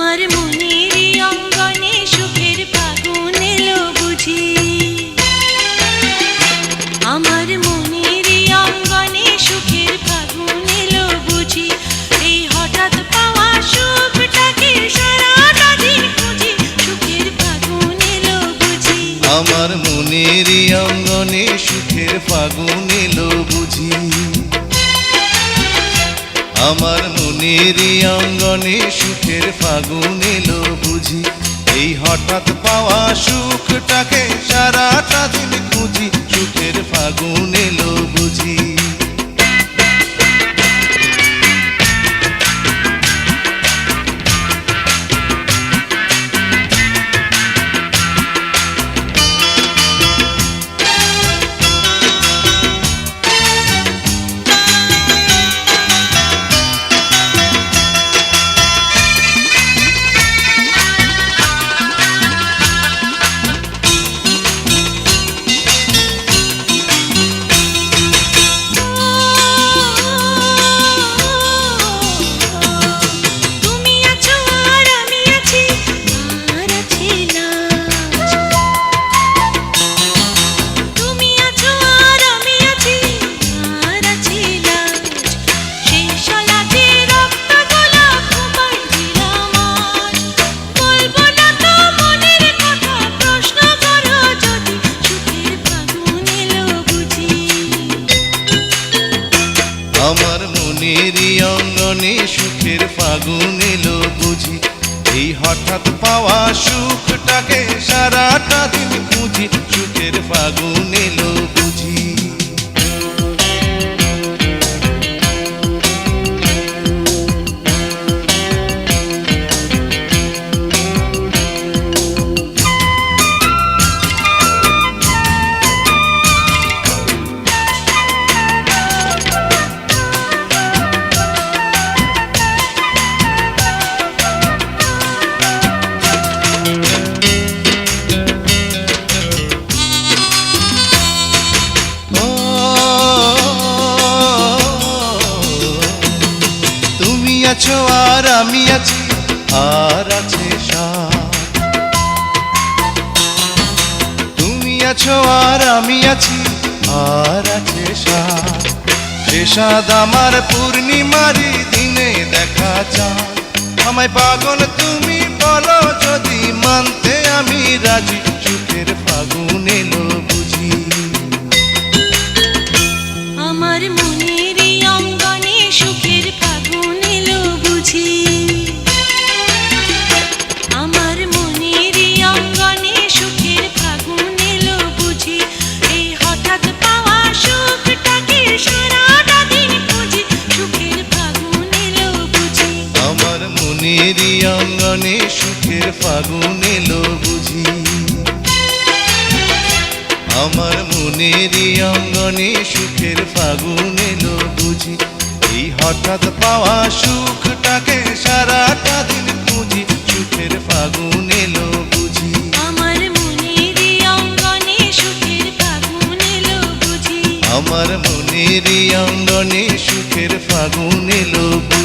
আমার মনেরই অঙ্গনে সুখের ফাগুন এলো বুঝি, আমার মনেরই অঙ্গনে সুখের ফাগুন এলো বুঝি, এই হঠাৎ পাওয়া সুখটাকে সারাটা দিন খুঁজি, সুখের ফাগুন এলো বুঝি। আমার মনেরই অঙ্গনে সুখের ফাগুন এলো বুঝি, আমার মনেরই অঙ্গনে সুখের ফাগুন এলো বুঝি, এই হঠাৎ পাওয়া সুখটাকে সারাটা দিন খুঁজি, সুখের ফাগুন এলো বুঝি। আমার মনেরই অঙ্গনে সুখের ফাগুন এলো বুঝি, এই হঠাৎ পাওয়া সুখটাকে সারাটা দিন খুঁজি, সুখের ফাগুন এলো বুঝি। আছো আর আমি আছি, আর আছে সাথ, তুমি আছো আর আমি আছি, আর আছে সাথ, সে সাথ আমার পূর্ণিমারি দিনে দেখা চাঁদ, আমায় পাগল তুমি বলো যদি মানতে আমি রাজি, সুখের ফাগুন এলো বুঝি। আমার মনেরই অঙ্গনে সুখের ফাগুন এলো বুঝি, আমার মনেরই অঙ্গনে সুখের ফাগুন এলো বুঝি, এই হঠাৎ পাওয়া সুখটাকে সারাটা দিন খুঁজি, সুখের ফাগুন এলো বুঝি। আমার মনেরই অঙ্গনে সুখের ফাগুন এলো বুঝি, আমার মনেরই অঙ্গনে সুখের ফাগুন এলো বুঝি, এই হঠাৎ পাওয়া সুখটাকে সারাটা দিন খুঁজি, সুখের ফাগুন এলো বুঝি। আমার মনেরই অঙ্গনে সুখের ফাগুন এলো বুঝি, আমার মনেরই অঙ্গনে সুখের ফাগুন এলো বুঝি।